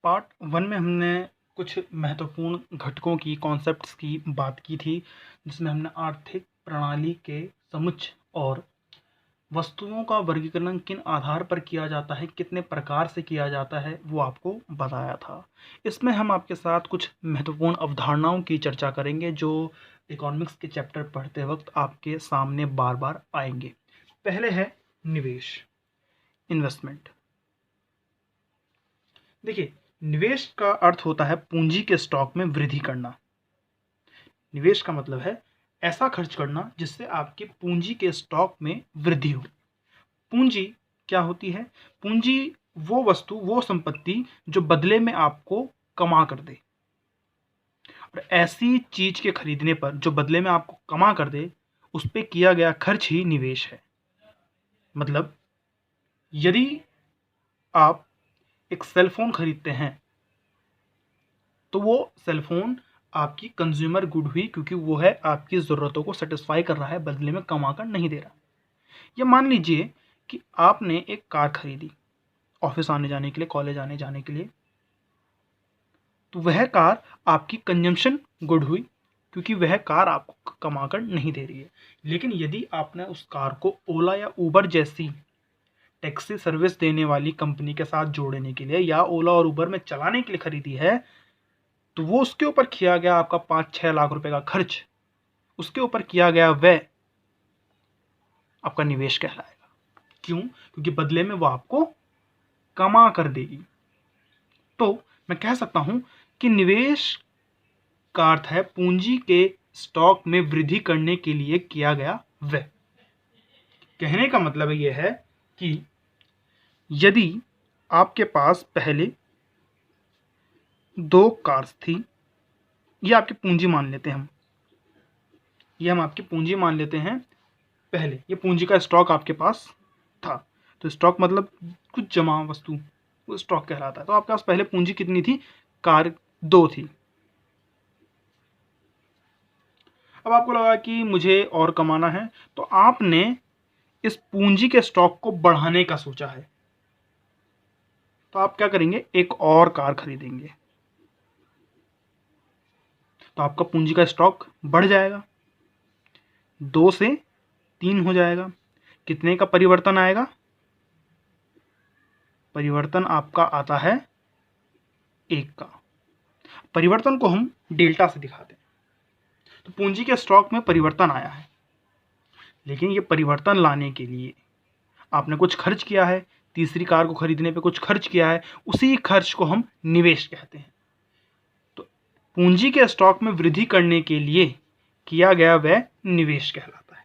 Part 1 में हमने कुछ महत्वपूर्ण घटकों की, कॉन्सेप्ट्स की बात की थी, जिसमें हमने आर्थिक प्रणाली के समुच्चय और वस्तुओं का वर्गीकरण किन आधार पर किया जाता है, कितने प्रकार से किया जाता है, वो आपको बताया था। इसमें हम आपके साथ कुछ महत्वपूर्ण अवधारणाओं की चर्चा करेंगे जो इकोनॉमिक्स के चैप्टर पढ़ते वक्त आपके सामने बार बार आएंगे। पहले है निवेश, इन्वेस्टमेंट। देखिए, निवेश का अर्थ होता है पूंजी के स्टॉक में वृद्धि करना। निवेश का मतलब है ऐसा खर्च करना जिससे आपकी पूंजी के स्टॉक में वृद्धि हो। पूंजी क्या होती है? पूंजी वो वस्तु, वो संपत्ति जो बदले में आपको कमा कर दे, और ऐसी चीज के खरीदने पर जो बदले में आपको कमा कर दे, उस पर किया गया खर्च ही निवेश है। मतलब यदि आप एक सेल फोन खरीदते हैं तो वो सेल फोन आपकी कंज्यूमर गुड हुई, क्योंकि वो है आपकी ज़रूरतों को सेटिस्फाई कर रहा है, बदले में कमा कर नहीं दे रहा। या मान लीजिए कि आपने एक कार खरीदी ऑफिस आने जाने के लिए, कॉलेज आने जाने के लिए, तो वह कार आपकी कंजम्पशन गुड हुई, क्योंकि वह कार आपको कमा कर नहीं दे रही है। लेकिन यदि आपने उस कार को ओला या उबर जैसी टैक्सी सर्विस देने वाली कंपनी के साथ जोड़ने के लिए, या ओला और उबर में चलाने के लिए खरीदी है, तो वो उसके ऊपर किया गया आपका 5-6 लाख रुपए का खर्च, उसके ऊपर किया गया व्यय आपका निवेश कहलाएगा। क्यों? क्योंकि बदले में वो आपको कमा कर देगी। तो मैं कह सकता हूं कि निवेश का अर्थ है पूंजी के स्टॉक में वृद्धि करने के लिए किया गया व्यय। कहने का मतलब यह है कि यदि आपके पास पहले 2 कार्स थी, ये आपकी पूंजी मान लेते हैं हम, ये हम आपकी पूंजी मान लेते हैं। पहले ये पूंजी का स्टॉक आपके पास था, तो स्टॉक मतलब कुछ जमा वस्तु, वो स्टॉक कहलाता है। तो आपके पास पहले पूंजी कितनी थी? कार 2 थी। अब आपको लगा कि मुझे और कमाना है, तो आपने इस पूंजी के स्टॉक को बढ़ाने का सोचा है। तो आप क्या करेंगे? एक और कार खरीदेंगे, तो आपका पूंजी का स्टॉक बढ़ जाएगा, 2 से 3 हो जाएगा। कितने का परिवर्तन आएगा? परिवर्तन आपका आता है 1 का। परिवर्तन को हम डेल्टा से दिखाते हैं। तो पूंजी के स्टॉक में परिवर्तन आया है, लेकिन ये परिवर्तन लाने के लिए आपने कुछ खर्च किया है, तीसरी कार को खरीदने पे कुछ खर्च किया है, उसी खर्च को हम निवेश कहते हैं। तो पूंजी के स्टॉक में वृद्धि करने के लिए किया गया व्यय निवेश कहलाता है।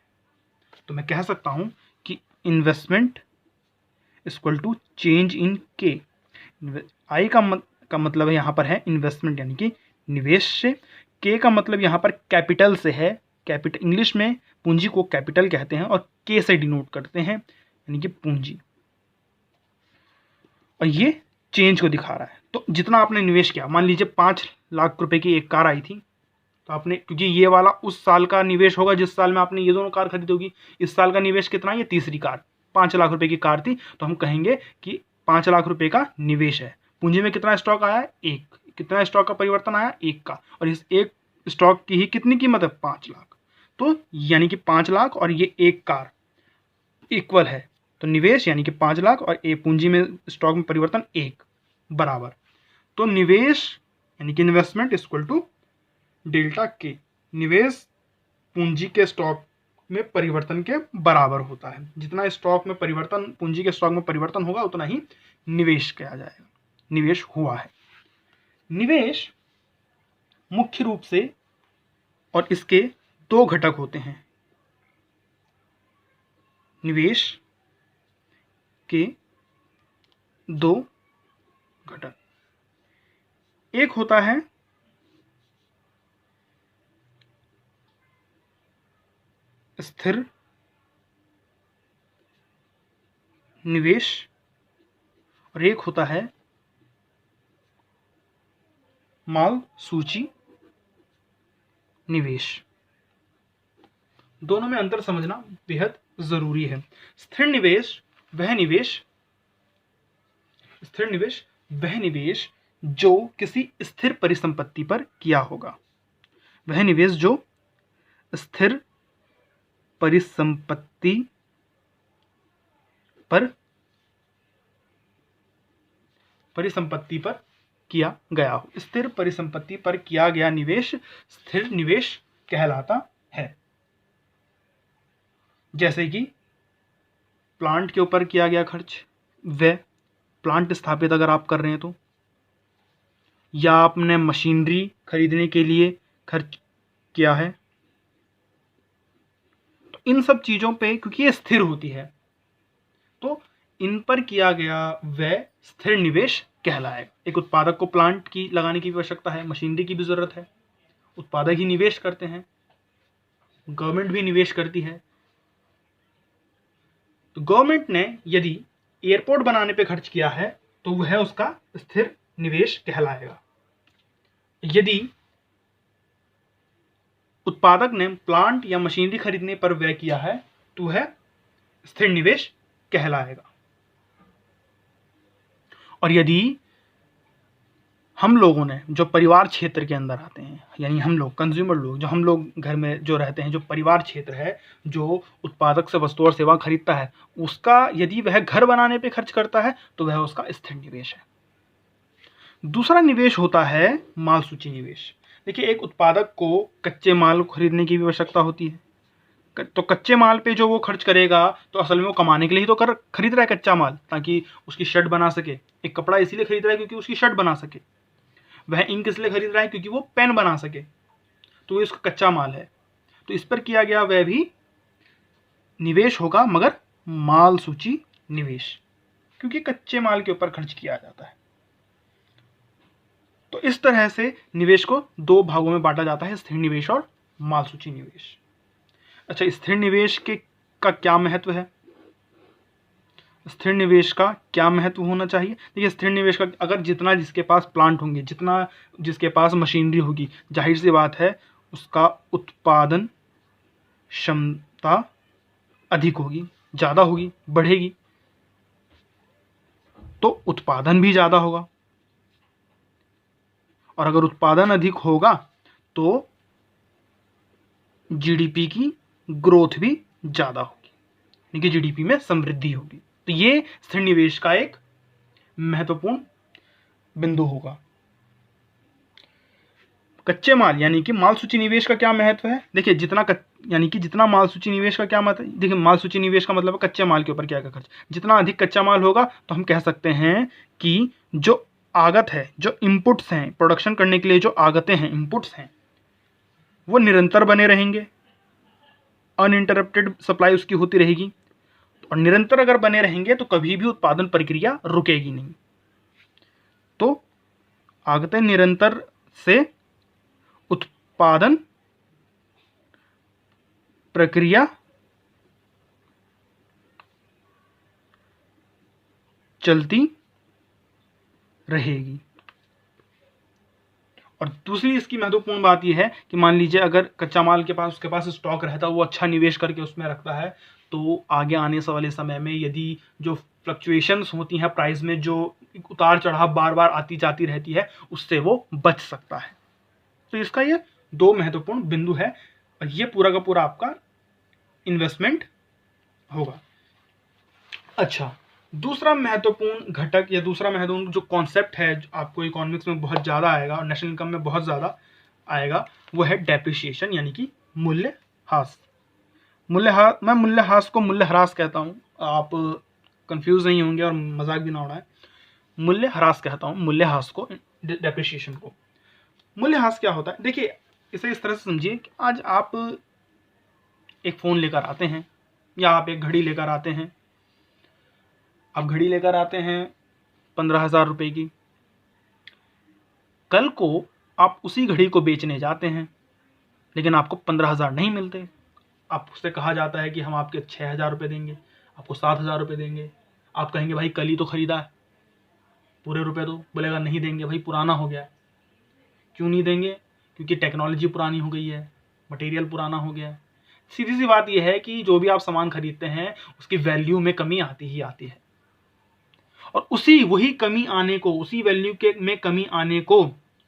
तो मैं कह सकता हूं कि investment equal to change in K. I का मतलब यहां पर है इन्वेस्टमेंट, यानी कि निवेश से। के का मतलब यहां पर कैपिटल से है। कैपिटल, इंग्लिश में पूंजी को कैपिटल कहते हैं और के से डिनोट करते हैं, यानी कि पूंजी। और ये चेंज को दिखा रहा है। तो जितना आपने निवेश किया, मान लीजिए 5 लाख रुपए की एक कार आई थी, तो आपने, क्योंकि ये वाला उस साल का निवेश होगा जिस साल में आपने ये दोनों कार खरीदी होगी, इस साल का निवेश कितना? ये तीसरी कार 5 लाख रुपए की कार थी, तो हम कहेंगे कि 5 लाख रुपए का निवेश है। पूंजी में कितना स्टॉक आया? 1। कितना स्टॉक का परिवर्तन आया? 1 का। और इस 1 स्टॉक की ही कितनी कीमत है? 5 लाख। तो यानी कि 5 लाख और ये 1 कार इक्वल है। तो निवेश यानी कि 5 लाख और ए पूंजी में स्टॉक में परिवर्तन 1 बराबर। तो निवेश यानी कि इन्वेस्टमेंट इक्वल टू डेल्टा के। निवेश पूंजी के स्टॉक में परिवर्तन के बराबर होता है। जितना स्टॉक में परिवर्तन, पूंजी के स्टॉक में परिवर्तन होगा, उतना ही निवेश किया जाएगा, निवेश हुआ है। निवेश मुख्य रूप से, और इसके 2 घटक होते हैं। निवेश के 2 घटक, एक होता है स्थिर निवेश और एक होता है माल सूची निवेश। दोनों में अंतर समझना बेहद जरूरी है। स्थिर निवेश वह निवेश जो किसी स्थिर परिसंपत्ति पर किया होगा। वह निवेश जो स्थिर परिसंपत्ति पर किया गया हो। स्थिर परिसंपत्ति पर किया गया निवेश स्थिर निवेश कहलाता है। जैसे कि प्लांट के ऊपर किया गया खर्च, वह प्लांट स्थापित अगर आप कर रहे हैं तो, या आपने मशीनरी खरीदने के लिए खर्च किया है, तो इन सब चीजों पे क्योंकि ये स्थिर होती है तो इन पर किया गया वह स्थिर निवेश कहलाएगा। एक उत्पादक को प्लांट की लगाने की भी आवश्यकता है, मशीनरी की भी जरूरत है, उत्पादक ही निवेश करते हैं, गवर्नमेंट भी निवेश करती है। तो गवर्नमेंट ने यदि एयरपोर्ट बनाने पे खर्च किया है तो वह उसका स्थिर निवेश कहलाएगा। यदि उत्पादक ने प्लांट या मशीनरी खरीदने पर व्यय किया है तो वह स्थिर निवेश कहलाएगा। और यदि हम लोगों ने जो परिवार क्षेत्र के अंदर आते हैं, यानी हम लोग कंज्यूमर लोग, जो हम लोग घर में जो रहते हैं, जो परिवार क्षेत्र है, जो उत्पादक से वस्तु और सेवा खरीदता है, उसका यदि वह घर बनाने पे खर्च करता है तो वह उसका स्थिर निवेश है। दूसरा निवेश होता है माल सूची निवेश। देखिए, एक उत्पादक को कच्चे माल खरीदने की भी आवश्यकता होती है, तो कच्चे माल पे जो वो खर्च करेगा तो असल में वो कमाने के लिए ही तो खरीद रहा है कच्चा माल, ताकि उसकी शर्ट बना सके। एक कपड़ा इसीलिए खरीद रहा है क्योंकि उसकी शर्ट बना सके। वह इंक इसलिए खरीद रहा है क्योंकि वो पेन बना सके, तो ये उसका कच्चा माल है। तो इस पर किया गया वह भी निवेश होगा, मगर माल सूची निवेश, क्योंकि कच्चे माल के ऊपर खर्च किया जाता है। तो इस तरह से निवेश को दो भागों में बांटा जाता है, स्थिर निवेश और माल सूची निवेश। अच्छा, स्थिर निवेश का क्या महत्व है? स्थिर निवेश का क्या महत्व होना चाहिए? देखिए, स्थिर निवेश का अगर जितना जिसके पास प्लांट होंगे, जितना जिसके पास मशीनरी होगी, जाहिर सी बात है उसका उत्पादन क्षमता अधिक होगी, ज़्यादा होगी, बढ़ेगी, तो उत्पादन भी ज़्यादा होगा। और अगर उत्पादन अधिक होगा तो जीडीपी की ग्रोथ भी ज़्यादा होगी, यानी कि जीडीपी में समृद्धि होगी। तो ये स्थिर निवेश का एक महत्वपूर्ण बिंदु होगा। कच्चे माल यानी कि माल सूची निवेश का क्या महत्व है? देखिए, जितना माल सूची निवेश का क्या मतलब, देखिए माल सूची निवेश का मतलब है कच्चे माल के ऊपर क्या खर्च। जितना अधिक कच्चा माल होगा तो हम कह सकते हैं कि जो आगत है, जो इनपुट्स हैं प्रोडक्शन करने के लिए, जो आगतें हैं, इनपुट्स हैं, वो निरंतर बने रहेंगे, अनइंटरप्टेड सप्लाई उसकी होती रहेगी। और निरंतर अगर बने रहेंगे तो कभी भी उत्पादन प्रक्रिया रुकेगी नहीं। तो आगतें निरंतर से उत्पादन प्रक्रिया चलती रहेगी। और दूसरी इसकी महत्वपूर्ण बात यह है कि मान लीजिए अगर कच्चा माल के पास उसके पास स्टॉक रहता है, वो अच्छा निवेश करके उसमें रखता है, तो आगे आने वाले समय में यदि जो फ्लक्चुएशंस होती हैं प्राइस में, जो उतार चढ़ाव बार बार आती जाती रहती है, उससे वो बच सकता है। तो इसका ये दो महत्वपूर्ण बिंदु है और ये पूरा का पूरा आपका इन्वेस्टमेंट होगा। अच्छा, दूसरा महत्वपूर्ण घटक या दूसरा महत्वपूर्ण जो कॉन्सेप्ट है, जो आपको इकोनॉमिक्स में बहुत ज़्यादा आएगा और नेशनल इनकम में बहुत ज़्यादा आएगा, वो है डेप्रिसिएशन, यानी कि मूल्यह्रास। मैं मूल्यह्रास को मूल्यह्रास कहता हूँ, आप कंफ्यूज नहीं होंगे और मजाक भी ना उड़ाएं। मूल्यह्रास कहता हूँ, मूल्यह्रास को, डेप्रिसिएशन को। मूल्यह्रास क्या होता है? देखिए, इसे इस तरह से समझिए कि आज आप एक फ़ोन लेकर आते हैं या आप एक घड़ी लेकर आते हैं। आप घड़ी लेकर आते हैं 15,000 रुपये की, कल को आप उसी घड़ी को बेचने जाते हैं लेकिन आपको 15,000 नहीं मिलते। आपसे कहा जाता है कि हम आपके 6,000 रुपये देंगे, आपको 7,000 रुपये देंगे। आप कहेंगे भाई कल ही तो खरीदा है, पूरे रुपए दो। बोलेगा नहीं देंगे भाई, पुराना हो गया। क्यों नहीं देंगे? क्योंकि टेक्नोलॉजी पुरानी हो गई है, मटेरियल पुराना हो गया है। सीधी सी बात यह है कि जो भी आप सामान खरीदते हैं उसकी वैल्यू में कमी आती ही आती है। और वही कमी आने को, उसी वैल्यू के में कमी आने को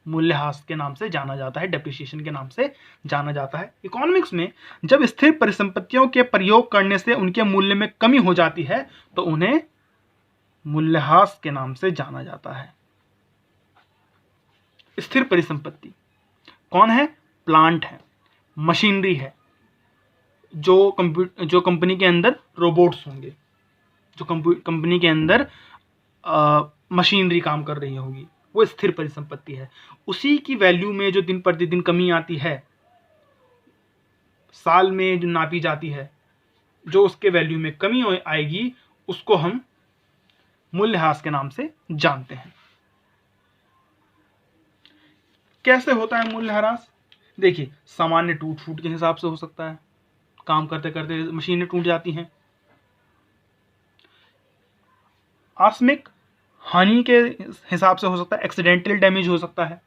मूल्यह्रास के नाम से जाना जाता है, डेप्रिसिएशन के नाम से जाना जाता है। इकोनॉमिक्स में जब स्थिर परिसंपत्तियों के प्रयोग करने से उनके मूल्य में कमी हो जाती है तो उन्हें मूल्यह्रास के नाम से जाना जाता है। स्थिर परिसंपत्ति कौन है? प्लांट है, मशीनरी है, जो कंपनी के अंदर रोबोट्स होंगे, जो कंपनी के अंदर मशीनरी काम कर रही होगी, वो स्थिर परिसंपत्ति है। उसी की वैल्यू में जो दिन प्रतिदिन कमी आती है, साल में जो नापी जाती है, जो उसके वैल्यू में कमी आएगी, उसको हम मूल्यह्रास के नाम से जानते हैं। कैसे होता है मूल्यह्रास? देखिए, सामान्य टूट फूट के हिसाब से हो सकता है, काम करते करते मशीनें टूट जाती हैं। आकस्मिक हानि के हिसाब से हो सकता है, एक्सीडेंटल डैमेज हो सकता है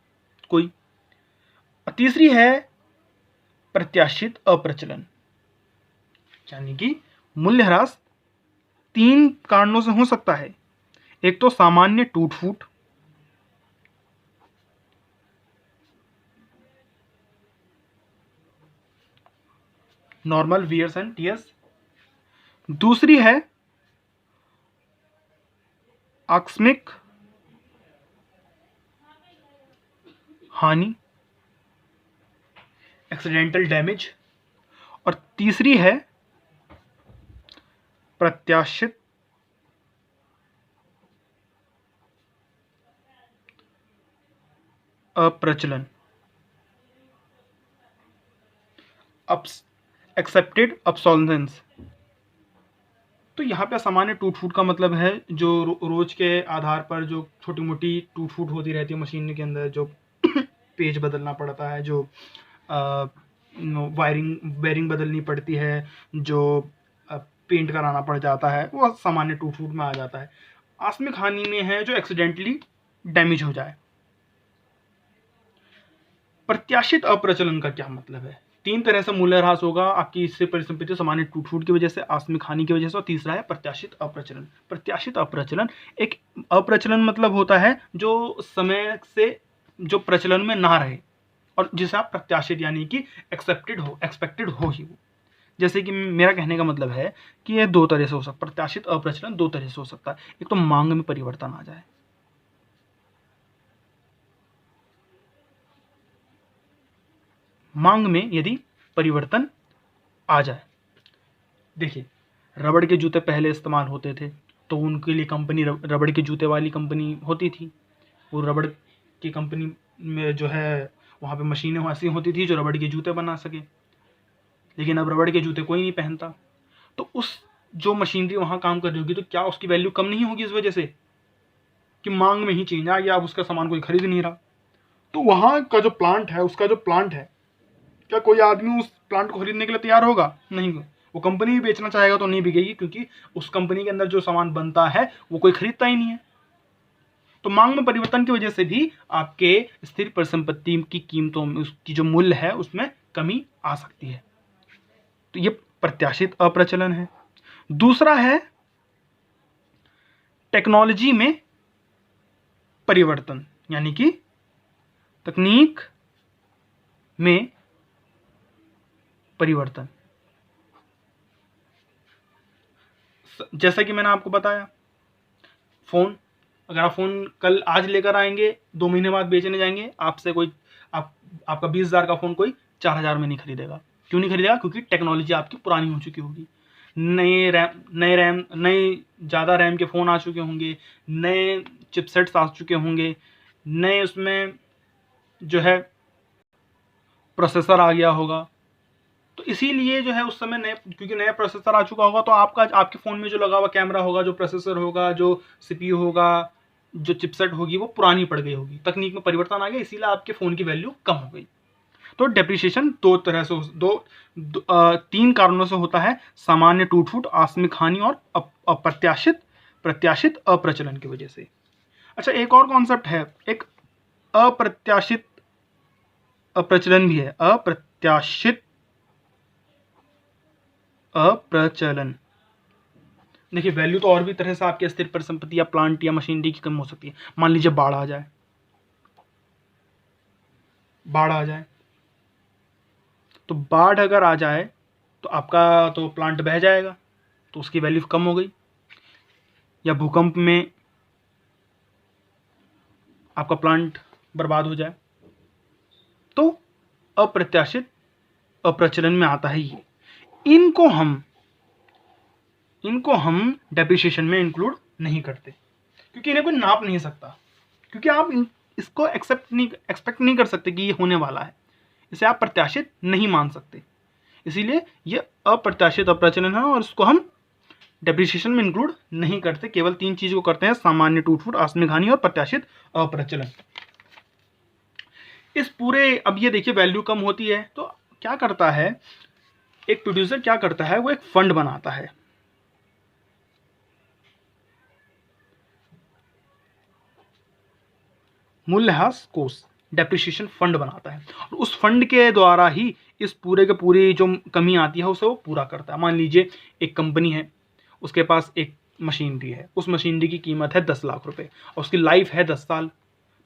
कोई। तीसरी है प्रत्याशित अप्रचलन, यानी कि मूल्यह्रास 3 कारणों से हो सकता है। एक तो सामान्य टूट फूट, नॉर्मल वियर्स एंड टियर्स। दूसरी है आकस्मिक हानि, एक्सीडेंटल डैमेज। और तीसरी है प्रत्याशित अप्रचलन, एक्सेप्टेड ऑब्सोलेंस। तो यहाँ पे सामान्य टूट फूट का मतलब है जो रोज के आधार पर जो छोटी मोटी टूट फूट होती रहती है मशीन के अंदर, जो पेज बदलना पड़ता है, जो वायरिंग बदलनी पड़ती है, जो पेंट कराना पड़ जाता है, वो सामान्य टूट फूट में आ जाता है। आकस्मिक हानि में है जो एक्सीडेंटली डैमेज हो जाए। प्रत्याशित अप्रचलन का क्या मतलब है? 3 तरह से मूल्यह्रास होगा आपकी स्थिर परिसंपत्ति, सामान्य टूट फूट की वजह से, आकस्मिक हानि की वजह से, और तीसरा है प्रत्याशित अप्रचलन। प्रत्याशित अप्रचलन, एक अप्रचलन मतलब होता है जो समय से जो प्रचलन में ना रहे और जिसे आप प्रत्याशित यानी कि एक्सपेक्टेड हो ही। जैसे कि मेरा कहने का मतलब है कि ये 2 तरह से हो सकता है, प्रत्याशित अप्रचलन 2 तरह से हो सकता है। एक तो मांग में परिवर्तन आ जाए, मांग में यदि परिवर्तन आ जाए। देखिए, रबड़ के जूते पहले इस्तेमाल होते थे तो उनके लिए कंपनी रबड़ के जूते वाली कंपनी होती थी। वो रबड़ की कंपनी में जो है वहाँ पे मशीनें ऐसी होती थी जो रबड़ के जूते बना सके। लेकिन अब रबड़ के जूते कोई नहीं पहनता, तो उस जो मशीनरी वहाँ काम कर रही होगी तो क्या उसकी वैल्यू कम नहीं होगी इस वजह से कि मांग में ही चेंज आ गया, अब उसका सामान कोई खरीद नहीं रहा। तो वहाँ का जो प्लांट है, उसका जो प्लांट है, क्या कोई आदमी उस प्लांट को खरीदने के लिए तैयार होगा? नहीं। वो कंपनी भी बेचना चाहेगा तो नहीं बिकेगी, क्योंकि उस कंपनी के अंदर जो सामान बनता है वो कोई खरीदता ही नहीं है। तो मांग में परिवर्तन की वजह से भी आपके स्थिर परिसंपत्ति की कीमतों में, उसकी जो मूल्य है उसमें कमी आ सकती है। तो ये प्रत्याशित अप्रचलन है। दूसरा है टेक्नोलॉजी में परिवर्तन, यानी कि तकनीक में परिवर्तन। जैसा कि मैंने आपको बताया, फोन, अगर आप फोन कल आज लेकर आएंगे, 2 महीने बाद बेचने जाएंगे, आपसे कोई आपका 20,000 का फोन कोई 4,000 में नहीं खरीदेगा। क्यों नहीं खरीदेगा? क्योंकि टेक्नोलॉजी आपकी पुरानी हो चुकी होगी, नए ज़्यादा रैम के फ़ोन आ चुके होंगे, नए चिपसेट्स आ चुके होंगे, नए उसमें जो है प्रोसेसर आ गया होगा। तो इसीलिए जो है उस समय क्योंकि नया प्रोसेसर आ चुका होगा, तो आपके फ़ोन में जो लगा हुआ कैमरा होगा, जो प्रोसेसर होगा, जो सीपीयू होगा, जो चिपसेट होगी, वो पुरानी पड़ गई होगी। तकनीक में परिवर्तन आ गया, इसीलिए आपके फ़ोन की वैल्यू कम हो गई। तो डेप्रिसिएशन 2 तरह से 3 कारणों से होता है, सामान्य टूट फूट, आकस्मिक हानि और प्रत्याशित अप्रचलन की वजह से। अच्छा, एक और कॉन्सेप्ट है, एक अप्रत्याशित अप्रचलन भी है। अप्रत्याशित अप्रचलन, देखिए वैल्यू तो और भी तरह से आपकी अस्थिर परिसंपत्ति या प्लांट या मशीनरी की कम हो सकती है। मान लीजिए बाढ़ आ जाए, तो बाढ़ अगर आ जाए तो आपका तो प्लांट बह जाएगा, तो उसकी वैल्यू कम हो गई। या भूकंप में आपका प्लांट बर्बाद हो जाए, तो अप्रत्याशित अप्रचलन में आता है ये। इनको हम डेप्रिसिएशन में इंक्लूड नहीं करते, क्योंकि इन्हें कोई नाप नहीं सकता, क्योंकि आप इसको एक्सपेक्ट नहीं कर सकते कि ये होने वाला है, इसे आप प्रत्याशित नहीं मान सकते, इसीलिए ये अप्रत्याशित अप्रचलन है और इसको हम डेप्रिसिएशन में इंक्लूड नहीं करते। केवल 3 चीज को करते हैं, सामान्य टूट-फूट, आकस्मिक हानि और प्रत्याशित अप्रचलन। इस पूरे, अब ये देखिए वैल्यू कम होती है तो क्या करता है एक प्रोड्यूसर, क्या करता है वो एक फंड बनाता है। मूल्यह्रास कोष, डेप्रिसिएशन फंड बनाता है, और उस फंड के द्वारा ही इस पूरे के पूरी जो कमी आती है उसे वो पूरा करता है। मान लीजिए एक कंपनी है, उसके पास एक मशीनरी है, उस मशीनरी की कीमत है 10 लाख रुपए और उसकी लाइफ है 10 साल,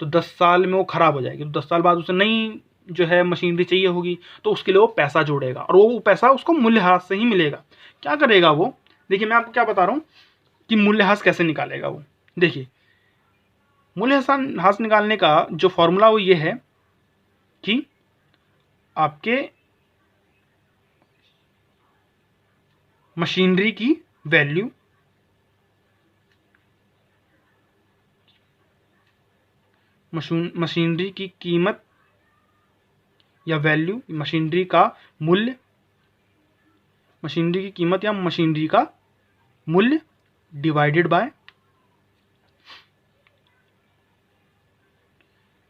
तो 10 साल में वो खराब हो जाएगी, तो 10 साल बाद उसे नई जो है मशीनरी चाहिए होगी, तो उसके लिए वो पैसा जोड़ेगा और वो पैसा उसको मूल्यह्रास से ही मिलेगा। क्या करेगा वो, देखिए मैं आपको क्या बता रहा हूँ कि मूल्यह्रास कैसे निकालेगा वो। देखिए मूल्यह्रास निकालने का जो फॉर्मूला वो ये है कि आपके मशीनरी की वैल्यू मशीनरी की कीमत या वैल्यू, मशीनरी का मूल्य, मशीनरी की कीमत या मशीनरी का मूल्य डिवाइडेड बाय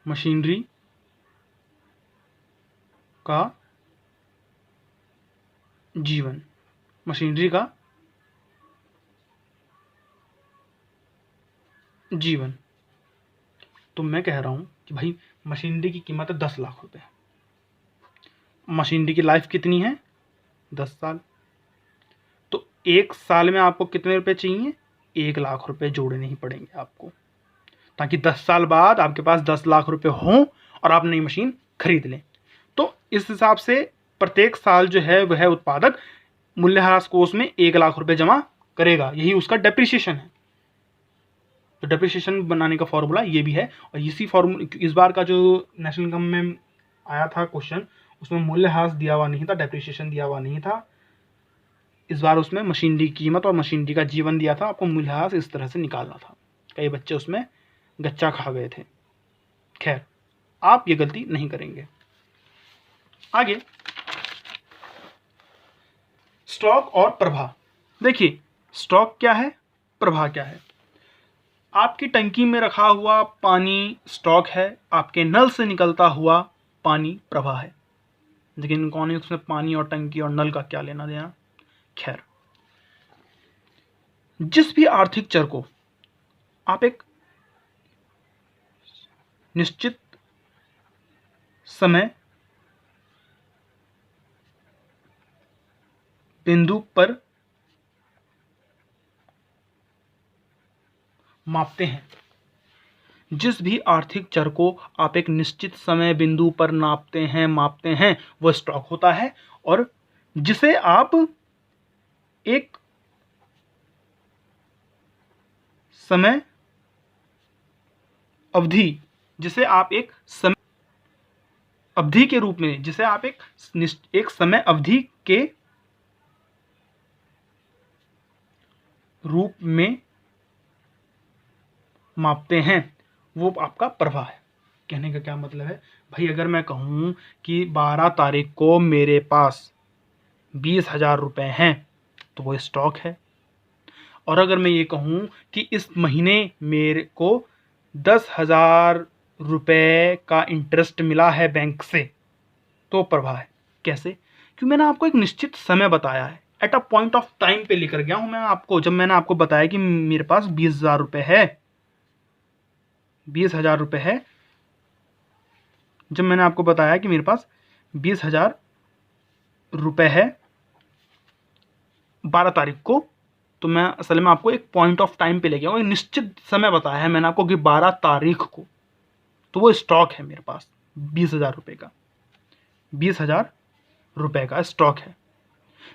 मशीनरी का जीवन, मशीनरी का जीवन। तो मैं कह रहा हूं कि भाई मशीनरी की कीमत है 10 लाख रुपए, मशीनरी की लाइफ कितनी है 10 साल, तो 1 साल में आपको कितने रुपए चाहिए, 1 लाख रुपए जोड़ने ही पड़ेंगे आपको, ताकि 10 साल बाद आपके पास 10 लाख रुपए हों और आप नई मशीन खरीद लें। तो इस हिसाब से प्रत्येक साल जो है वह उत्पादक मूल्यह्रास कोष में 1 लाख रुपए जमा करेगा, यही उसका डेप्रिसिएशन है। तो डेप्रिसिएशन बनाने का फॉर्मूला ये भी है, और इसी फॉर्मूला, इस बार का जो नेशनल इनकम में आया था क्वेश्चन, उसमें मूल्यह्रास दिया हुआ नहीं था, डेप्रिसिएशन दिया हुआ नहीं था। इस बार उसमें मशीनरी की कीमत और मशीनरी का जीवन दिया था, आपको मूल्यह्रास इस तरह से निकालना था। कई बच्चे उसमें गच्चा खा गए थे। खैर, आप ये गलती नहीं करेंगे। आगे स्टॉक और प्रवाह। देखिए स्टॉक क्या है, प्रवाह क्या है। आपकी टंकी में रखा हुआ पानी स्टॉक है, आपके नल से निकलता हुआ पानी प्रवाह है। लेकिन इकोनॉमिक्स में पानी और टंकी और नल का क्या लेना देना। खैर, जिस भी आर्थिक चर को आप एक निश्चित समय बिंदु पर मापते हैं, जिस भी आर्थिक चर को आप एक निश्चित समय बिंदु पर मापते हैं वह स्टॉक होता है, और जिसे आप एक समय अवधि, जिसे आप एक समय अवधि के रूप में, जिसे आप एक समय अवधि के रूप में मापते हैं, वो आपका प्रवाह है। कहने का क्या मतलब है भाई, अगर मैं कहूं कि 12 तारीख को मेरे पास 20,000 रुपए हैं तो वो स्टॉक है, और अगर मैं ये कहूं कि इस महीने मेरे को 10,000 रुपए का इंटरेस्ट मिला है बैंक से, तो प्रवाह है। कैसे, क्योंकि मैंने आपको एक निश्चित समय बताया है, at a point of time पे लेकर गया हूं मैं आपको। जब मैंने आपको बताया कि मेरे पास 20,000 रुपए है, 20,000 रुपए है, जब मैंने आपको बताया कि मेरे पास 20,000 रुपए है 12 तारीख को, तो मैं असल में आपको एक पॉइंट ऑफ टाइम पे लेके आऊँ, एक निश्चित समय बताया है मैंने आपको कि 12 तारीख को, तो वो स्टॉक है मेरे पास 20,000 रुपये का, 20,000 रुपये का स्टॉक है।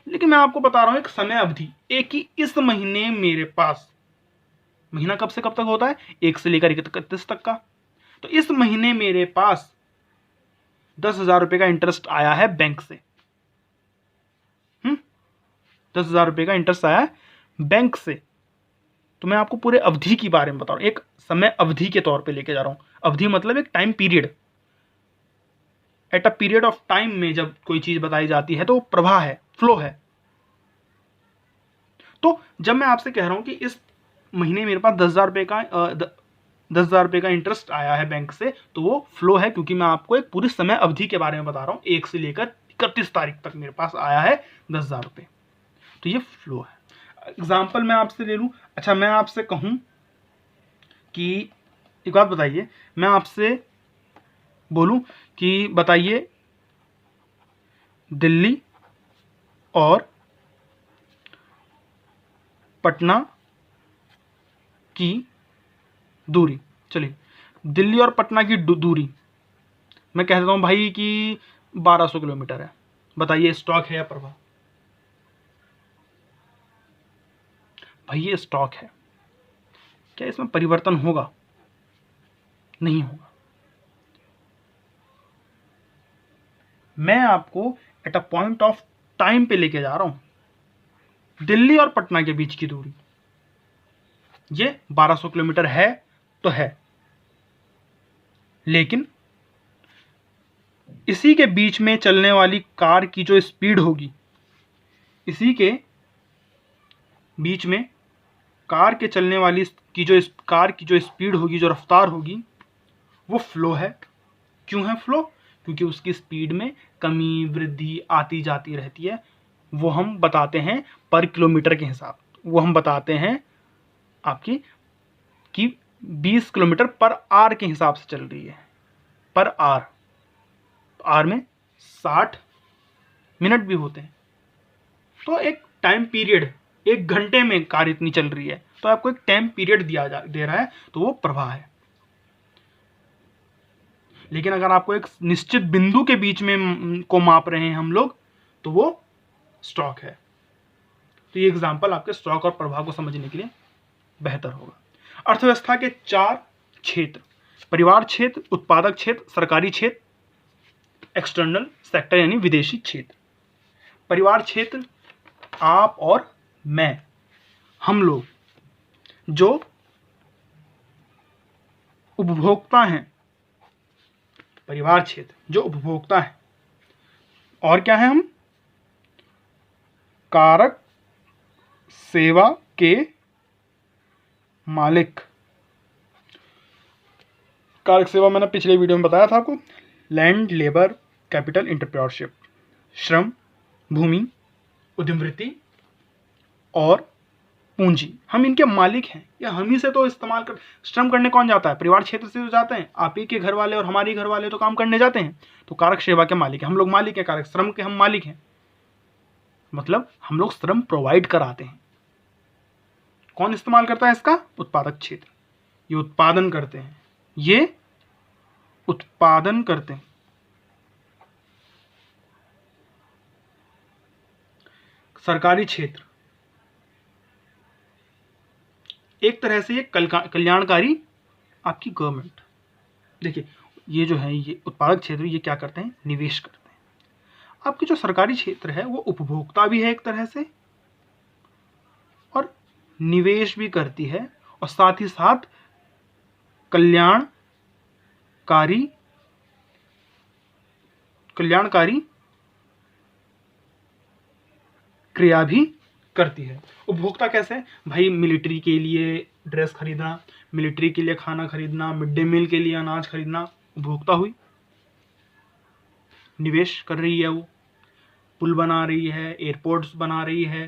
लेकिन मैं आपको बता रहा हूँ एक समय अवधि, एक ही इस महीने मेरे पास, महीना कब से कब तक होता है, 1 से लेकर 31 तक का, तो इस महीने मेरे पास 10,000 रुपये का इंटरेस्ट आया है बैंक से। 10,000 रुपये का इंटरेस्ट आया है बैंक से। तो मैं आपको पूरे अवधि के बारे में बता रहा हूँ, एक समय अवधि के तौर पे लेके जा रहा हूँ। अवधि मतलब एक time period, at a period of time में जब कोई चीज बताई जाती है तो वो प्रवाह है, फ्लो है। तो जब मैं आपसे कह रहा हूं कि इस महीने मेरे पास 10,000 रुपये का इंटरेस्ट आया है बैंक से, तो वो फ्लो है, क्योंकि मैं आपको एक पूरी समय अवधि के बारे में बता रहा हूं। 1 से लेकर 31 तारीख तक मेरे पास आया है 10,000 रुपये, तो ये फ्लो है। एग्जाम्पल मैं आपसे ले लूं, अच्छा मैं आपसे कहूं कि एक बात बताइए, मैं आपसे बोलूं कि बताइए दिल्ली और पटना की दूरी, चलिए दिल्ली और पटना की दूरी मैं कह देता हूं भाई कि 1200 किलोमीटर है। बताइए स्टॉक है या प्रवाह? भाई ये स्टॉक है। क्या इसमें परिवर्तन होगा? नहीं होगा। मैं आपको at a point of time पे लेके जा रहा हूं। दिल्ली और पटना के बीच की दूरी ये 1200 किलोमीटर है तो है, लेकिन इसी के बीच में चलने वाली कार की जो स्पीड होगी, इसी के बीच में कार के चलने वाली कार की जो स्पीड होगी, जो रफ्तार होगी, वो फ्लो है। क्यों है फ्लो? क्योंकि उसकी स्पीड में कमी वृद्धि आती जाती रहती है। वो हम बताते हैं पर किलोमीटर के हिसाब, वो हम बताते हैं आपकी कि 20 किलोमीटर पर आवर के हिसाब से चल रही है, पर आवर। आवर में 60 मिनट भी होते हैं, तो एक टाइम पीरियड, 1 घंटे में कार इतनी चल रही है, तो आपको एक टाइम पीरियड दे रहा है, तो वो प्रवाह है। लेकिन अगर आपको एक निश्चित बिंदु के बीच में को माप रहे हैं हम लोग, तो वो स्टॉक है। तो ये एग्जांपल आपके स्टॉक और प्रवाह को समझने के लिए बेहतर होगा। अर्थव्यवस्था के 4 क्षेत्र: परिवार क्षेत्र, उत्पादक क्षेत्र, सरकारी क्षेत्र, एक्सटर्नल सेक्टर यानी विदेशी क्षेत्र। परिवार क्षेत्र आप और मैं, हम लोग जो उपभोक्ता हैं। परिवार क्षेत्र जो उपभोक्ता है, और क्या है हम? कारक सेवा के मालिक। कारक सेवा मैंने पिछले वीडियो में बताया था आपको, लैंड, लेबर, कैपिटल, एंटरप्रेन्योरशिप, श्रम, भूमि, उद्यमवृत्ति और पूंजी। हम इनके मालिक हैं, या हम ही से तो इस्तेमाल कर, श्रम करने कौन जाता है? परिवार क्षेत्र से तो जाते हैं, आप ही के घर वाले और हमारी घर वाले तो काम करने जाते हैं। तो कारक सेवा के मालिक हैं हम लोग, मालिक हैं, कारक श्रम के हम मालिक हैं, मतलब हम लोग श्रम प्रोवाइड कराते हैं। कौन इस्तेमाल करता है इसका? उत्पादक क्षेत्र, ये उत्पादन करते हैं, ये उत्पादन करते हैं। सरकारी क्षेत्र एक तरह से ये कल्याणकारी आपकी गवर्नमेंट। देखिए ये जो है, ये उत्पादक क्षेत्र, ये क्या करते हैं? निवेश करते हैं। आपकी जो सरकारी क्षेत्र है वो उपभोक्ता भी है एक तरह से, और निवेश भी करती है, और साथ ही साथ कल्याणकारी क्रिया भी करती है। उपभोक्ता कैसे? भाई मिलिट्री के लिए ड्रेस खरीदना, मिलिट्री के लिए खाना खरीदना, मिड डे मील के लिए अनाज खरीदना, उपभोक्ता हुई। निवेश कर रही है वो, पुल बना रही है, एयरपोर्ट्स बना रही है,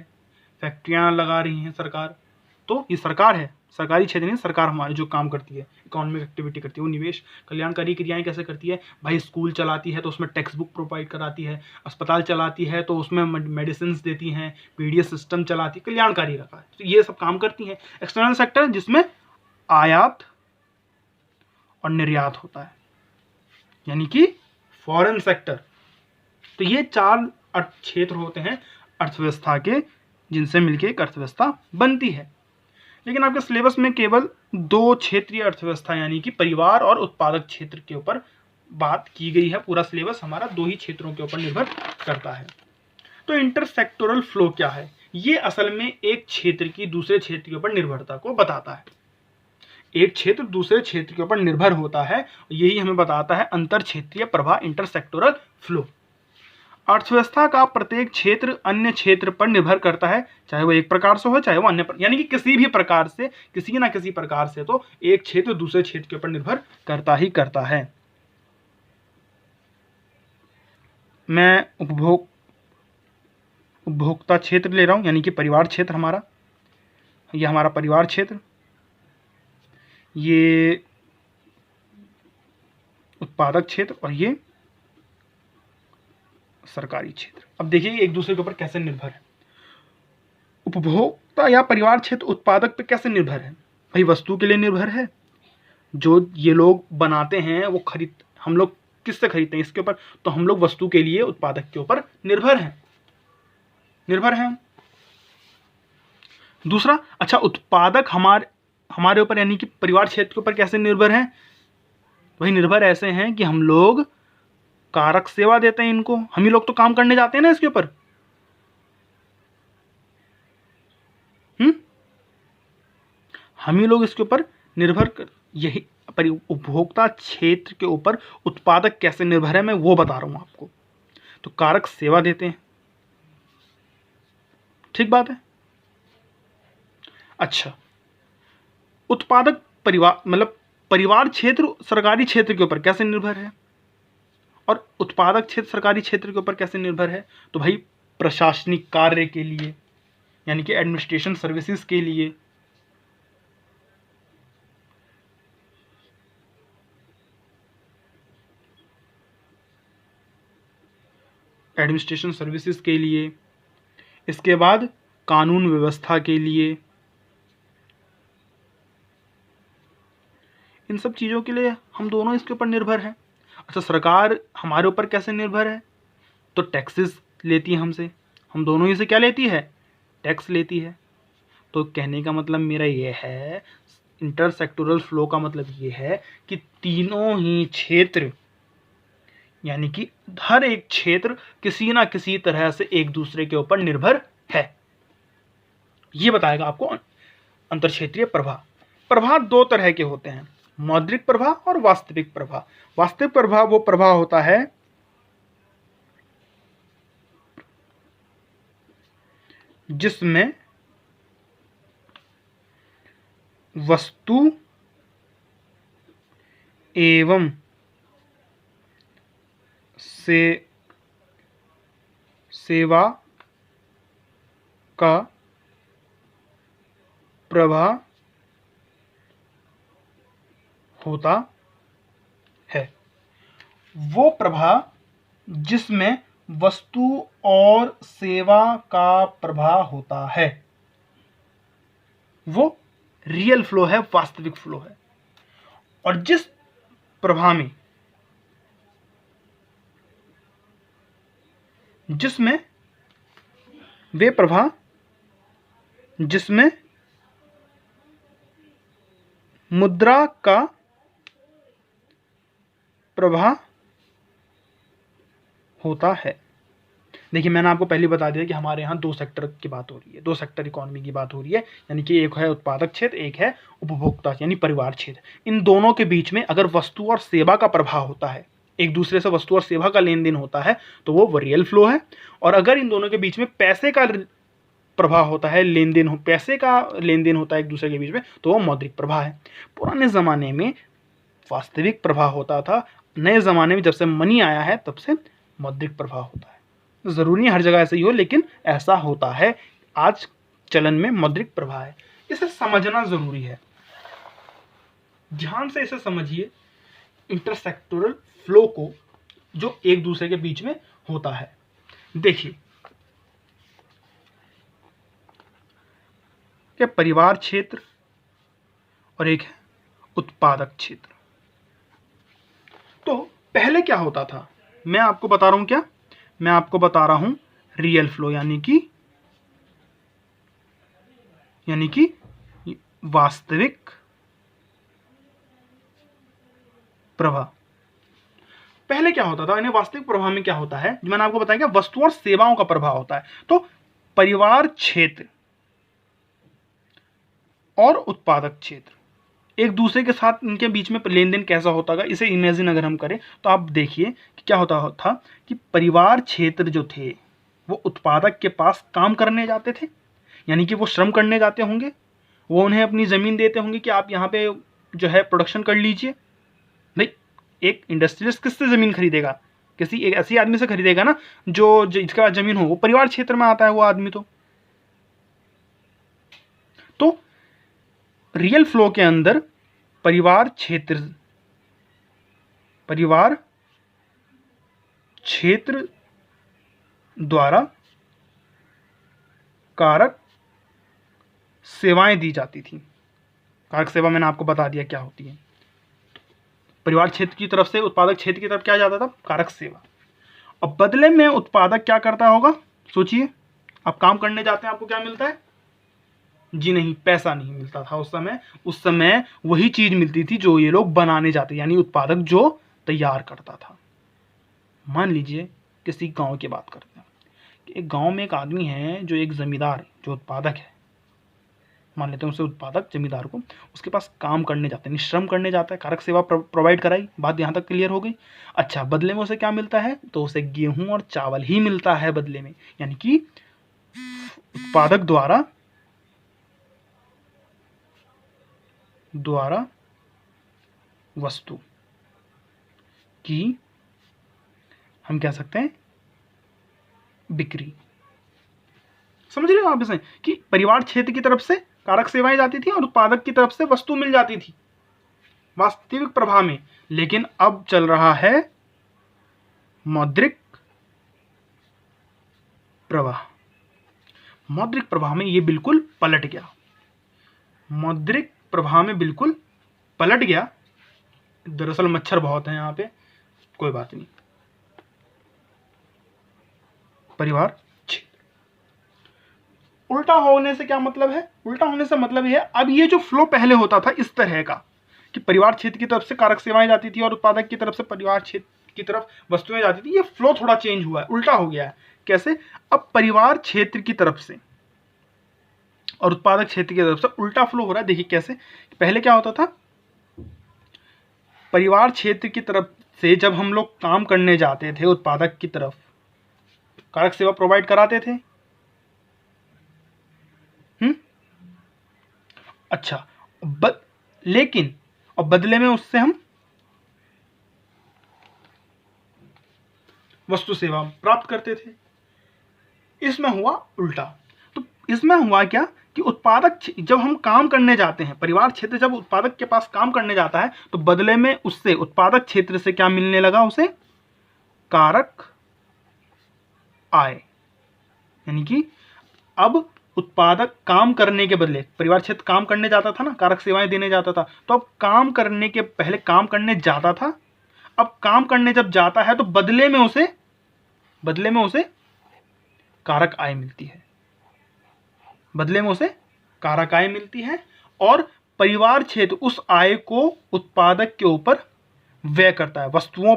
फैक्ट्रियां लगा रही हैं सरकार, तो ये सरकार है, सरकारी क्षेत्र नहीं, सरकार हमारी जो काम करती है, इकोनॉमिक एक्टिविटी करती है, वो निवेश कल्याणकारी क्रियाएं कैसे करती है भाई? स्कूल चलाती है तो उसमें टेक्स्ट बुक प्रोवाइड कराती है, अस्पताल चलाती है तो उसमें मेडिसिन देती हैं, पीडीएस सिस्टम चलाती है, कल्याणकारी रखा है, तो ये सब काम करती है। एक्सटर्नल सेक्टर जिसमें आयात और निर्यात होता है, यानी कि फॉरेन सेक्टर। तो ये 4 क्षेत्र होते हैं अर्थव्यवस्था के, जिनसे मिलकर एक अर्थव्यवस्था बनती है। लेकिन आपके सिलेबस में केवल 2 क्षेत्रीय अर्थव्यवस्था यानी कि परिवार और उत्पादक क्षेत्र के ऊपर बात की गई है। पूरा सिलेबस हमारा 2 ही क्षेत्रों के ऊपर निर्भर करता है। तो इंटरसेक्टोरल फ्लो क्या है? ये असल में एक क्षेत्र की दूसरे क्षेत्र के ऊपर निर्भरता को बताता है। एक क्षेत्र दूसरे क्षेत्र के ऊपर निर्भर होता है, यही हमें बताता है अंतर क्षेत्रीय प्रवाह, इंटरसेक्टोरल फ्लो। अर्थव्यवस्था का प्रत्येक क्षेत्र अन्य क्षेत्र पर निर्भर करता है, चाहे वो एक प्रकार से हो चाहे वो अन्य यानी कि किसी भी प्रकार से, किसी ना किसी प्रकार से तो एक क्षेत्र दूसरे क्षेत्र के ऊपर निर्भर करता ही करता है। मैं उपभोक्ता क्षेत्र ले रहा हूं, यानी कि परिवार क्षेत्र हमारा, ये हमारा परिवार क्षेत्र, ये उत्पादक क्षेत्र और ये सरकारी क्षेत्र। अब देखिए एक दूसरे के ऊपर कैसे निर्भर है। उपभोक्ता या परिवार क्षेत्र उत्पादक पे कैसे निर्भर है? भाई वस्तु के लिए निर्भर है, जो ये लोग बनाते हैं वो हम लोग किससे खरीदते हैं इसके ऊपर, तो हम लोग वस्तु के लिए उत्पादक के ऊपर निर्भर हैं। दूसरा, अच्छा उत्पादक हमारे ऊपर यानी कि परिवार क्षेत्र के ऊपर कैसे निर्भर है? वही निर्भर ऐसे हैं कि हम लोग कारक सेवा देते हैं इनको, हम ही लोग तो काम करने जाते हैं ना इसके ऊपर। हम ही लोग इसके ऊपर निर्भर यही उपभोक्ता क्षेत्र के ऊपर उत्पादक कैसे निर्भर है मैं वो बता रहा हूं आपको। तो कारक सेवा देते हैं, ठीक बात है। अच्छा, उत्पादक परिवार क्षेत्र सरकारी क्षेत्र के ऊपर कैसे निर्भर है और उत्पादक क्षेत्र सरकारी क्षेत्र के ऊपर कैसे निर्भर है? तो भाई प्रशासनिक कार्य के लिए, यानी कि एडमिनिस्ट्रेशन सर्विसेज के लिए, इसके बाद कानून व्यवस्था के लिए, इन सब चीज़ों के लिए हम दोनों इसके ऊपर निर्भर हैं। अच्छा, सरकार हमारे ऊपर कैसे निर्भर है? तो टैक्सेस लेती है हमसे, हम दोनों ही से क्या लेती है? टैक्स लेती है। तो कहने का मतलब मेरा ये है, इंटरसेक्टोरल फ्लो का मतलब ये है कि तीनों ही क्षेत्र यानी कि हर एक क्षेत्र किसी ना किसी तरह से एक दूसरे के ऊपर निर्भर है। ये बताएगा आपको अंतर क्षेत्रीय प्रवाह। प्रवाह 2 तरह के होते हैं, मौद्रिक प्रवाह और वास्तविक प्रवाह। वास्तविक प्रवाह वो प्रवाह होता है जिसमें वस्तु एवं सेवा का प्रवाह होता है। वो प्रवाह जिसमें वस्तु और सेवा का प्रवाह होता है वो रियल फ्लो है, वास्तविक फ्लो है। और जिस प्रवाह में जिसमें वे प्रवाह जिसमें मुद्रा का प्रवाह होता है। देखिए मैंने आपको पहले बता दिया कि हमारे यहाँ 2 सेक्टर की बात हो रही है, 2 सेक्टर इकोनॉमी की बात हो रही है, यानी कि एक है उत्पादक क्षेत्र, एक है उपभोक्ता यानी परिवार क्षेत्र। इन दोनों के बीच में अगर वस्तु और सेवा का प्रभाव होता है, एक दूसरे से वस्तु और सेवा का लेन देन होता है, तो वो रियल फ्लो है। और अगर इन दोनों के बीच में पैसे का प्रवाह होता है, पैसे का लेन देन होता है एक दूसरे के बीच में, तो वो मौद्रिक प्रवाह है। पुराने ज़माने में वास्तविक प्रवाह होता था, नए ज़माने में जब से मनी आया है तब से मौद्रिक प्रवाह होता है। ज़रूरी नहीं हर जगह ऐसा ही हो, लेकिन ऐसा होता है। आज चलन में मौद्रिक प्रवाह है। इसे समझना जरूरी है, ध्यान से इसे समझिए, इंटरसेक्टोरल फ्लो को जो एक दूसरे के बीच में होता है। देखिए क्या परिवार क्षेत्र और एक है उत्पादक क्षेत्र। तो पहले क्या होता था, मैं आपको बता रहा हूं, क्या मैं आपको बता रहा हूं रियल फ्लो यानी कि वास्तविक प्रवाह। पहले क्या होता था, इन्हें वास्तविक प्रवाह में क्या होता है, मैंने आपको बताया क्या वस्तुओं और सेवाओं का प्रवाह होता है। तो परिवार क्षेत्र और उत्पादक क्षेत्र एक दूसरे के साथ इनके बीच में लेन देन कैसा होता है, इसे इमेजिन अगर हम करें तो आप देखिए कि क्या होता था कि परिवार क्षेत्र जो थे वो उत्पादक के पास काम करने जाते थे, यानी कि वो श्रम करने जाते होंगे, वो उन्हें अपनी ज़मीन देते होंगे कि आप यहाँ पे जो है प्रोडक्शन कर लीजिए। नहीं, एक इंडस्ट्रियलिस्ट किससे ज़मीन खरीदेगा, किसी एक ऐसे आदमी से खरीदेगा ना जो जिसका ज़मीन हो, वो परिवार क्षेत्र में आता है वो आदमी। तो रियल फ्लो के अंदर परिवार क्षेत्र द्वारा कारक सेवाएं दी जाती थी। कारक सेवा मैंने आपको बता दिया क्या होती है। परिवार क्षेत्र की तरफ से उत्पादक क्षेत्र की तरफ क्या जाता था, कारक सेवा। और बदले में उत्पादक क्या करता होगा, सोचिए, आप काम करने जाते हैं, आपको क्या मिलता है, जी नहीं, पैसा नहीं मिलता था उस समय वही चीज मिलती थी जो ये लोग बनाने जाते, यानी उत्पादक जो तैयार करता था। मान लीजिए किसी गांव की बात करते हैं कि एक गांव में एक आदमी है जो एक जमींदार है, जो उत्पादक है, मान लेते हैं उसे उत्पादक जमींदार को, उसके पास काम करने जाते हैं, श्रम करने जाता है, कारक सेवा प्रोवाइड कराई, बात यहाँ तक क्लियर हो गई। अच्छा, बदले में उसे क्या मिलता है, तो उसे गेहूं और चावल ही मिलता है बदले में, यानी कि उत्पादक द्वारा वस्तु की हम कह सकते हैं बिक्री। समझ रहे हो आप इसे कि परिवार क्षेत्र की तरफ से कारक सेवाएं जाती थी और उत्पादक की तरफ से वस्तु मिल जाती थी वास्तविक प्रवाह में। लेकिन अब चल रहा है मौद्रिक प्रवाह। मौद्रिक प्रवाह में ये बिल्कुल पलट गया, मौद्रिक प्रवाह में बिल्कुल पलट गया। दरअसल मच्छर बहुत है यहाँ पे, कोई बात नहीं। परिवार क्षेत्र उल्टा होने से क्या मतलब है, उल्टा होने से मतलब ये है, अब ये जो फ्लो पहले होता था इस तरह का कि परिवार क्षेत्र की तरफ से कारक सेवाएं जाती थी और उत्पादक की तरफ से परिवार क्षेत्र की तरफ वस्तुएं जाती थी, ये फ्लो थोड़ा चेंज हुआ है, उल्टा हो गया है। कैसे, अब परिवार क्षेत्र की तरफ से और उत्पादक क्षेत्र की तरफ से उल्टा फ्लो हो रहा है। देखिए कैसे, पहले क्या होता था, परिवार क्षेत्र की तरफ से जब हम लोग काम करने जाते थे उत्पादक की तरफ, कारक सेवा प्रोवाइड कराते थे। अच्छा, लेकिन और बदले में उससे हम वस्तु सेवा प्राप्त करते थे। इसमें हुआ उल्टा। तो इसमें हुआ क्या कि उत्पादक जब हम काम करने जाते हैं, परिवार क्षेत्र जब उत्पादक के पास काम करने जाता है, तो बदले में उससे उत्पादक क्षेत्र से क्या मिलने लगा, उसे कारक आय। यानी कि अब उत्पादक काम करने के बदले, परिवार क्षेत्र काम करने जाता था ना, कारक सेवाएं देने जाता था, तो अब काम करने के पहले काम करने जाता था, अब काम करने जब जाता है तो बदले में उसे कारक आय मिलती है, बदले में उसे कारक आय मिलती है। और परिवार क्षेत्र उस आय को उत्पादक के ऊपर व्यय करता है, वस्तुओं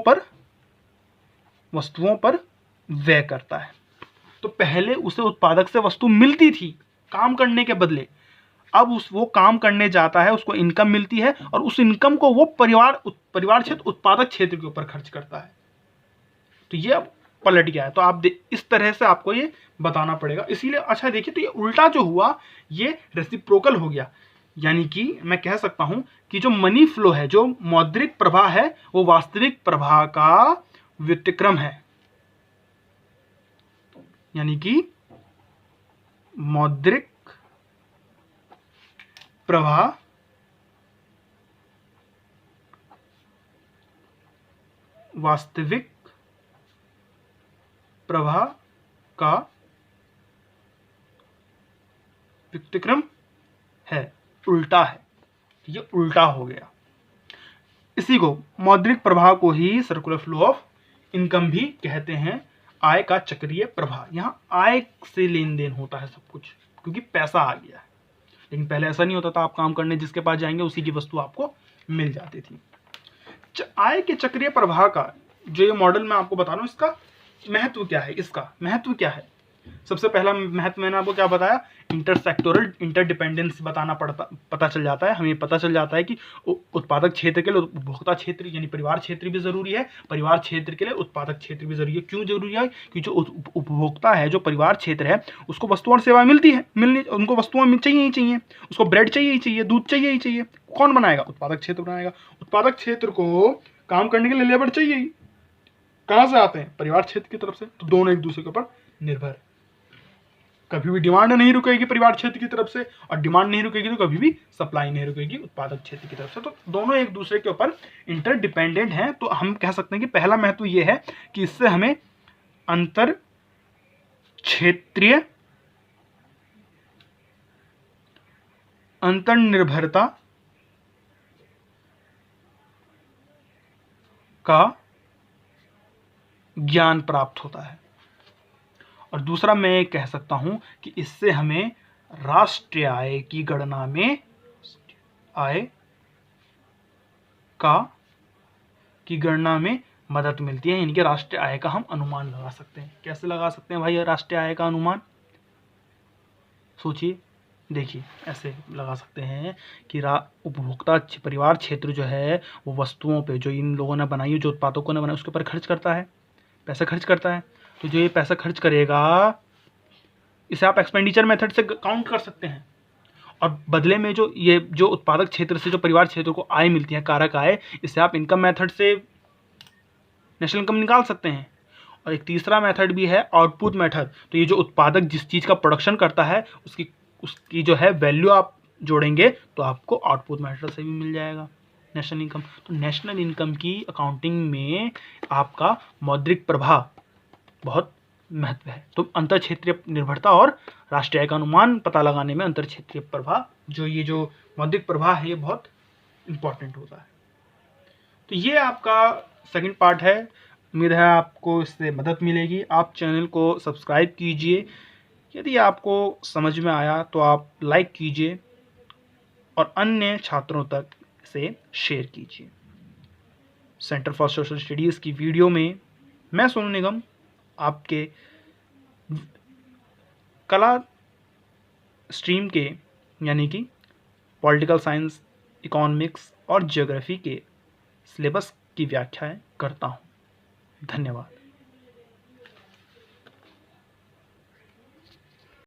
पर व्यय करता है। तो पहले उसे उत्पादक से वस्तु मिलती थी काम करने के बदले, अब वो काम करने जाता है, उसको इनकम मिलती है और उस इनकम को वो परिवार क्षेत्र उत्पादक क्षेत्र के ऊपर खर्च करता है। तो ये अब पलट गया है। तो आप इस तरह से आपको ये बताना पड़ेगा। इसीलिए अच्छा देखिए, तो ये उल्टा जो हुआ ये रेसिप्रोकल हो गया, यानी कि मैं कह सकता हूं कि जो मनी फ्लो है, जो मौद्रिक प्रवाह है, वो वास्तविक प्रवाह का व्युत्क्रम है। यानी कि मौद्रिक प्रवाह वास्तविक प्रवाह का व्यतिक्रम है, उल्टा है, ये उल्टा हो गया। इसी को मौद्रिक प्रवाह को ही सर्कुलर फ्लो ऑफ इनकम भी कहते हैं, आय का चक्रीय प्रवाह। यहाँ आय से लेन देन होता है सब कुछ, क्योंकि पैसा आ गया है। लेकिन पहले ऐसा नहीं होता था, आप काम करने जिसके पास जाएंगे उसी की वस्तु आपको मिल जाती थी। आय के चक्रीय प्रवाह का जो ये मॉडल मैं आपको बता रहा हूँ, इसका महत्व क्या है, इसका महत्व क्या है। सबसे पहला महत्व मैंने आपको क्या बताया, इंटरसेक्टोरल इंटरडिपेंडेंस पता चल जाता है। हमें पता चल जाता है कि उत्पादक क्षेत्र के लिए उपभोक्ता क्षेत्र यानी परिवार क्षेत्र भी जरूरी है, परिवार क्षेत्र के लिए उत्पादक क्षेत्र भी जरूरी है। क्यों जरूरी है? क्योंकि जो उपभोक्ता है, जो परिवार क्षेत्र है, उसको वस्तु और सेवाएं मिलती है, उनको वस्तुएं चाहिए ही चाहिए, उसको ब्रेड चाहिए ही चाहिए, दूध चाहिए ही चाहिए। कौन बनाएगा? उत्पादक क्षेत्र बनाएगा। उत्पादक क्षेत्र को काम करने के लिए लेबर चाहिए ही। कहां से आते हैं? परिवार क्षेत्र की तरफ से। तो दोनों एक दूसरे के ऊपर निर्भर है। कभी भी डिमांड नहीं रुकेगी परिवार क्षेत्र की तरफ से, और डिमांड नहीं रुकेगी तो कभी भी सप्लाई नहीं रुकेगी उत्पादक क्षेत्र की तरफ से। तो दोनों एक दूसरे के ऊपर इंटरडिपेंडेंट हैं। तो हम कह सकते हैं कि पहला महत्व यह है कि इससे हमें अंतर क्षेत्रीय अंतर्निर्भरता का ज्ञान प्राप्त होता है। और दूसरा मैं ये कह सकता हूं कि इससे हमें राष्ट्रीय आय की गणना में मदद मिलती है। यानी कि राष्ट्रीय आय का हम अनुमान लगा सकते हैं। कैसे लगा सकते हैं भाई राष्ट्रीय आय का अनुमान? सोचिए, देखिए, ऐसे लगा सकते हैं कि उपभोक्ता परिवार क्षेत्र जो है वो वस्तुओं पे जो इन लोगों ने बनाई है, जो उत्पादकों ने बनाई, उसके ऊपर खर्च करता है, पैसा खर्च करता है। तो जो ये पैसा खर्च करेगा, इसे आप एक्सपेंडिचर मेथड से काउंट कर सकते हैं। और बदले में जो उत्पादक क्षेत्र से जो परिवार क्षेत्र को आय मिलती है, कारक आय, इसे आप इनकम मेथड से नेशनल इनकम निकाल सकते हैं। और एक तीसरा मेथड भी है, आउटपुट मेथड। तो ये जो उत्पादक जिस चीज़ का प्रोडक्शन करता है उसकी जो है वैल्यू आप जोड़ेंगे तो आपको आउटपुट मेथड से भी मिल जाएगा नेशनल इनकम। तो नेशनल इनकम की अकाउंटिंग में आपका मौद्रिक प्रवाह बहुत महत्व है। तो अंतर क्षेत्रीय निर्भरता और राष्ट्रीय आय का अनुमान पता लगाने में अंतर क्षेत्रीय प्रवाह, जो मौद्रिक प्रवाह है, ये बहुत इंपॉर्टेंट होता है। तो ये आपका सेकंड पार्ट है। उम्मीद है आपको इससे मदद मिलेगी। आप चैनल को सब्सक्राइब कीजिए। यदि आपको समझ में आया तो आप लाइक कीजिए और अन्य छात्रों तक इसे शेयर कीजिए। सेंटर फॉर सोशल स्टडीज़ की वीडियो में मैं सोनू निगम आपके कला स्ट्रीम के यानी कि पॉलिटिकल साइंस, इकोनॉमिक्स और ज्योग्राफी के सिलेबस की व्याख्याएं करता हूं। धन्यवाद।